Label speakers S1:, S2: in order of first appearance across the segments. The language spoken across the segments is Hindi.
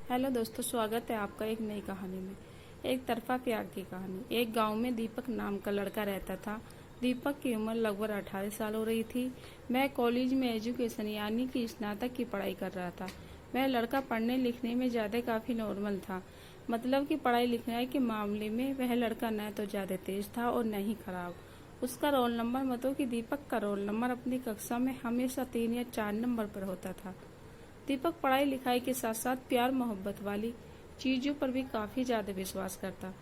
S1: हेलो दोस्तों, स्वागत है आपका एक नई कहानी में। एक तरफा प्यार की कहानी। एक गांव में दीपक नाम का लड़का रहता था। दीपक की उम्र लगभग 18 साल हो रही थी। वह कॉलेज में एजुकेशन यानी कि स्नातक की पढ़ाई कर रहा था। वह लड़का पढ़ने लिखने में ज़्यादा काफ़ी नॉर्मल था। मतलब कि पढ़ाई लिखाई के मामले में वह लड़का न तो ज़्यादा तेज था और न ही खराब। उसका रोल नंबर मतलब कि दीपक का रोल नंबर अपनी कक्षा में हमेशा 3 या 4 नंबर पर होता था। दीपक पढ़ाई लिखाई के साथ साथ प्यार मोहब्बत वाली चीजों पर भी काफी ज्यादा विश्वास करता।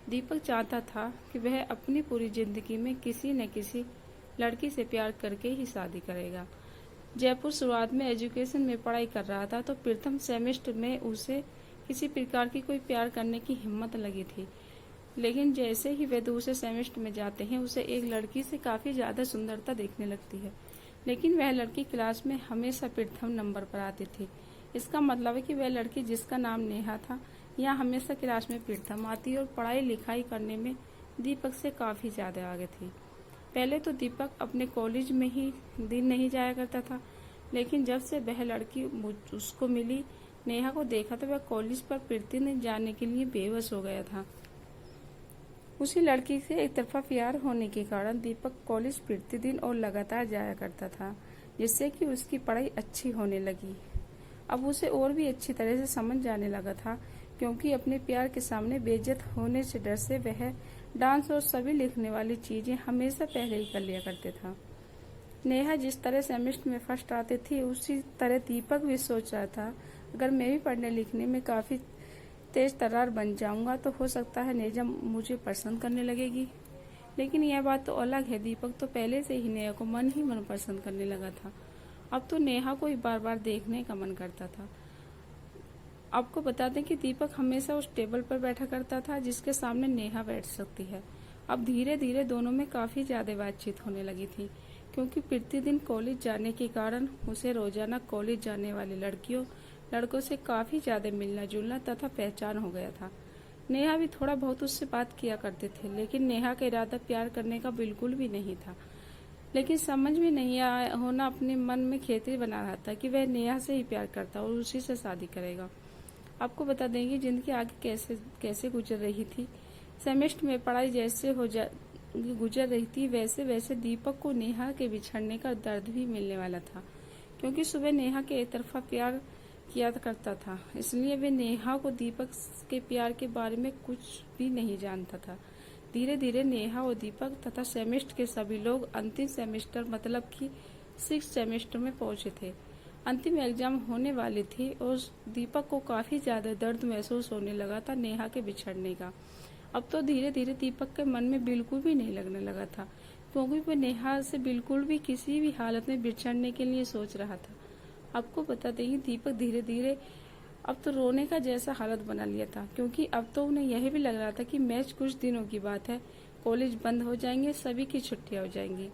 S1: दीपक चाहता था कि वह अपनी पूरी जिंदगी में किसी न किसी लड़की से प्यार करके ही शादी करेगा। जयपुर शुरुआत में एजुकेशन में पढ़ाई कर रहा था तो प्रथम सेमेस्टर में उसे किसी प्रकार की कोई प्यार करने की हिम्मत लगी थी। लेकिन जैसे ही वे दूसरे सेमेस्टर में जाते हैं उसे एक लड़की से काफी ज्यादा सुंदरता देखने लगती है। लेकिन वह लड़की क्लास में हमेशा प्रथम नंबर पर आती थी। इसका मतलब है कि वह लड़की जिसका नाम नेहा था यह हमेशा क्लास में प्रथम आती और पढ़ाई लिखाई करने में दीपक से काफी ज्यादा आगे थी। पहले तो दीपक अपने कॉलेज में ही दिन नहीं जाया करता था, लेकिन जब से वह लड़की उसको मिली, नेहा को देखा तो वह कॉलेज पर प्रतिदिन जाने के लिए बेबस हो गया था। उसी लड़की से एक तरफा प्यार होने के कारण दीपक कॉलेज प्रतिदिन और लगातार जाया करता था, जिससे कि उसकी पढ़ाई अच्छी होने लगी। अब उसे और भी अच्छी तरह से समझ जाने लगा था, क्योंकि अपने प्यार के सामने बेइज्जत होने से डर से वह डांस और सभी लिखने वाली चीजें हमेशा पहले ही कर लिया करते था। नेहा जिस तरह सेमेस्टर में फर्स्ट आती थी उसी तरह दीपक भी सोच रहा था, अगर मैं भी पढ़ने लिखने में काफी तेज तर्रार बन जाऊंगा तो हो सकता है नेहा मुझे पसंद करने लगेगी। लेकिन यह बात तो अलग है, दीपक तो पहले से ही नेहा को मन ही मन पसंद करने लगा था। अब तो नेहा को ही बार बार देखने का मन करता था। आपको बता दें कि दीपक हमेशा उस टेबल पर बैठा करता था जिसके सामने नेहा बैठ सकती है। अब धीरे धीरे दोनों में काफी ज्यादा बातचीत होने लगी थी, क्योंकि प्रतिदिन कॉलेज जाने के कारण उसे रोजाना कॉलेज जाने वाली लड़कों से काफी ज्यादा मिलना जुलना तथा पहचान हो गया था। नेहा भी थोड़ा बहुत उससे बात किया करते थे, लेकिन नेहा का इरादा प्यार करने का बिल्कुल भी नहीं था। लेकिन समझ में नहीं होना अपने मन में खेती बना रहा था कि वह नेहा से ही प्यार करता और उसी से शादी करेगा। आपको बता देंगे जिंदगी आगे कैसे कैसे गुजर रही थी। सेमेस्टर में पढ़ाई जैसे गुजर रही थी वैसे वैसे दीपक को नेहा के बिछड़ने का दर्द भी मिलने वाला था, क्योंकि सुबह नेहा के एक तरफा प्यार किया करता था, इसलिए वे नेहा को दीपक के प्यार के बारे में कुछ भी नहीं जानता था। धीरे धीरे नेहा और दीपक तथा सेमेस्टर के सभी लोग अंतिम सेमेस्टर मतलब कि 6th सेमेस्टर में पहुंचे थे। अंतिम एग्जाम होने वाली थी और दीपक को काफी ज्यादा दर्द महसूस होने लगा था नेहा के बिछड़ने का। अब तो धीरे धीरे दीपक के मन में बिल्कुल भी नहीं लगने लगा था, क्योंकि वह नेहा से बिल्कुल भी किसी भी हालत में बिछड़ने के लिए सोच रहा था। आपको बता दें दीपक धीरे धीरे अब तो रोने का जैसा हालत बना लिया था, क्योंकि अब तो उन्हें यह भी लग रहा था कि मैच कुछ दिनों की बात है, कॉलेज बंद हो जाएंगे, सभी की छुट्टियां हो जाएंगी।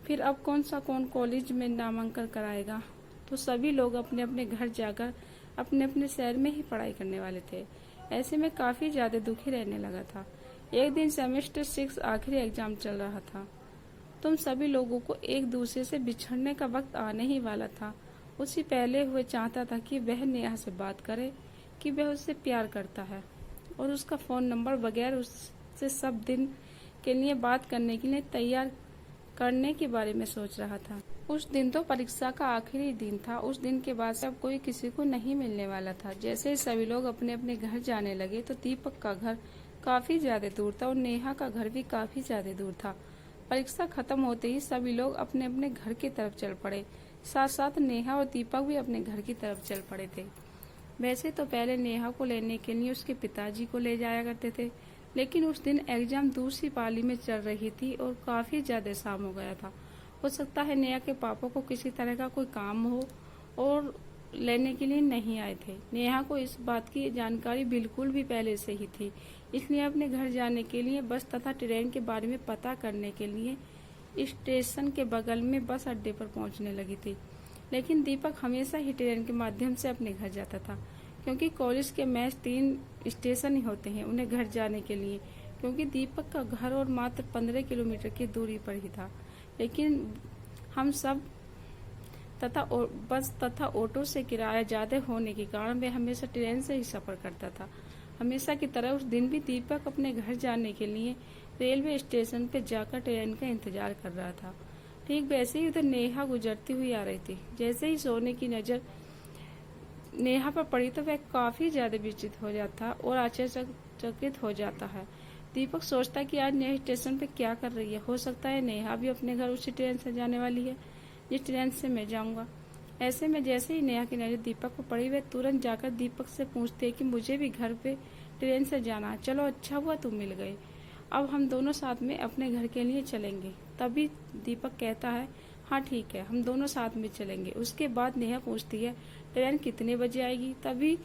S1: फिर अब कौन कॉलेज में नामांकन कराएगा। तो सभी लोग अपने अपने घर जाकर अपने अपने शहर में ही पढ़ाई करने वाले थे। ऐसे में काफी ज्यादा दुखी रहने लगा था। एक दिन सेमेस्टर 6 आखिरी एग्जाम चल रहा था। तुम सभी लोगों को एक दूसरे से बिछड़ने का वक्त आने ही वाला था। उससे पहले वह चाहता था कि वह नेहा से बात करे कि वह उससे प्यार करता है और उसका फोन नंबर वगैरह उससे सब दिन के लिए बात करने के लिए तैयार करने के बारे में सोच रहा था। उस दिन तो परीक्षा का आखिरी दिन था। उस दिन के बाद से अब कोई किसी को नहीं मिलने वाला था। जैसे ही सभी लोग अपने अपने घर जाने लगे तो दीपक का घर काफी ज्यादा दूर था और नेहा का घर भी काफी ज्यादा दूर था। परीक्षा खत्म होते ही सभी लोग अपने अपने घर की तरफ चल पड़े। साथ साथ नेहा और दीपक भी अपने घर की तरफ चल पड़े थे। वैसे तो पहले नेहा को लेने के लिए उसके पिताजी को ले जाया करते थे, लेकिन उस दिन एग्जाम दूसरी पाली में चल रही थी और काफी ज्यादा शाम हो गया था। हो सकता है नेहा के पापा को किसी तरह का कोई काम हो और लेने के लिए नहीं आए थे। नेहा को इस बात की जानकारी बिल्कुल भी पहले से ही थी, इसलिए अपने घर जाने के लिए बस तथा ट्रेन के बारे में पता करने के लिए स्टेशन के बगल में बस अड्डे पर पहुंचने लगी थी। लेकिन दीपक हमेशा ही ट्रेन के माध्यम से अपने घर जाता था, क्योंकि कॉलेज के मैच 3 स्टेशन ही होते हैं उन्हें घर जाने के लिए, क्योंकि दीपक का घर और मात्र 15 किलोमीटर की दूरी पर ही था। लेकिन हम सब बस तथा ऑटो से किराया ज्यादा होने के कारण वह हमेशा ट्रेन से ही सफर करता था। हमेशा की तरह उस दिन भी दीपक अपने घर जाने के लिए रेलवे स्टेशन पर जाकर ट्रेन का इंतजार कर रहा था। ठीक वैसे ही उधर नेहा गुजरती हुई आ रही थी। जैसे ही सोने की नजर नेहा पर पड़ी तो वह काफी ज्यादा विचलित हो जाता और आश्चर्यचकित हो जाता है। दीपक सोचता कि आज नेहा स्टेशन पे क्या कर रही है। हो सकता है नेहा भी अपने घर उसी ट्रेन से जाने वाली है जिस ट्रेन से मैं जाऊंगा। ऐसे में जैसे ही नेहा की नजर दीपक पर पड़ी वह तुरंत जाकर दीपक से पूछती है कि मुझे भी घर पे ट्रेन से जाना है। चलो अच्छा हुआ तुम मिल गए, अब हम दोनों साथ में अपने घर के लिए चलेंगे। तभी दीपक कहता है हाँ ठीक है, हम दोनों साथ में चलेंगे। उसके बाद नेहा पूछती है ट्रेन कितने बजे आएगी। तभी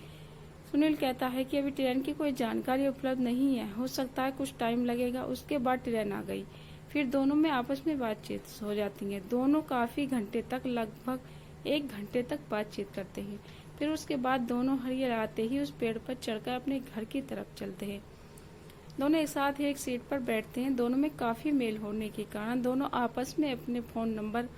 S1: सुनील कहता है कि अभी ट्रेन की कोई जानकारी उपलब्ध नहीं है, हो सकता है कुछ टाइम लगेगा। उसके बाद ट्रेन आ गई। फिर दोनों में आपस में बातचीत हो जाती है। दोनों काफी घंटे तक, लगभग 1 घंटे तक बातचीत करते हैं। फिर उसके बाद दोनों हरिहराते ही उस पेड़ पर चढ़कर अपने घर की तरफ चलते हैं। दोनों एक साथ एक सीट पर बैठते हैं। दोनों में काफी मेल होने के कारण दोनों आपस में अपने फोन नंबर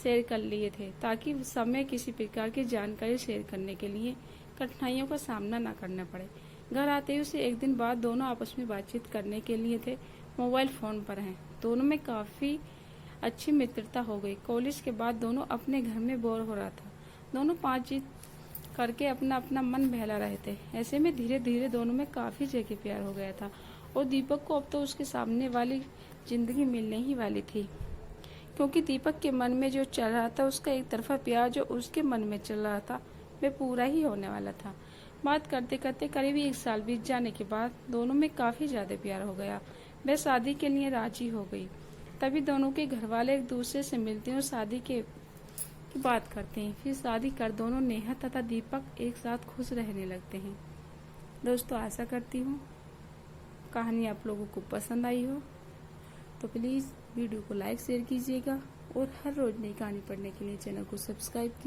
S1: शेयर कर लिए थे ताकि उस समय किसी प्रकार की जानकारी शेयर करने के लिए कठिनाइयों का सामना न करना पड़े। घर आते ही उसे एक दिन बाद दोनों आपस में बातचीत करने के लिए थे मोबाइल फोन पर हैं। दोनों में काफी अच्छी मित्रता हो गई। कॉलेज के बाद दोनों अपने घर में बोर हो रहा था। दोनों बातचीत करके अपना अपना मन बहला रहे थे। ऐसे में धीरे धीरे दोनों में काफी जगह प्यार हो गया था और दीपक को अब तो उसके सामने वाली जिंदगी मिलने ही वाली थी, क्योंकि दीपक के मन में जो चल रहा था, उसका एक तरफा प्यार जो उसके मन में चल रहा था, वह पूरा ही होने वाला था। बात करते करते करीब 1 साल बीत जाने के बाद दोनों में काफी ज्यादा प्यार हो गया। वह शादी के लिए राजी हो गई। तभी दोनों के घर वाले एक दूसरे से मिलते हैं और शादी की बात करते हैं। फिर शादी कर दोनों नेहा तथा दीपक एक साथ खुश रहने लगते हैं। दोस्तों, आशा करती हूँ कहानी आप लोगों को पसंद आई हो, तो प्लीज वीडियो को लाइक शेयर कीजिएगा और हर रोज नई कहानी पढ़ने के लिए चैनल को सब्सक्राइब कीजिए।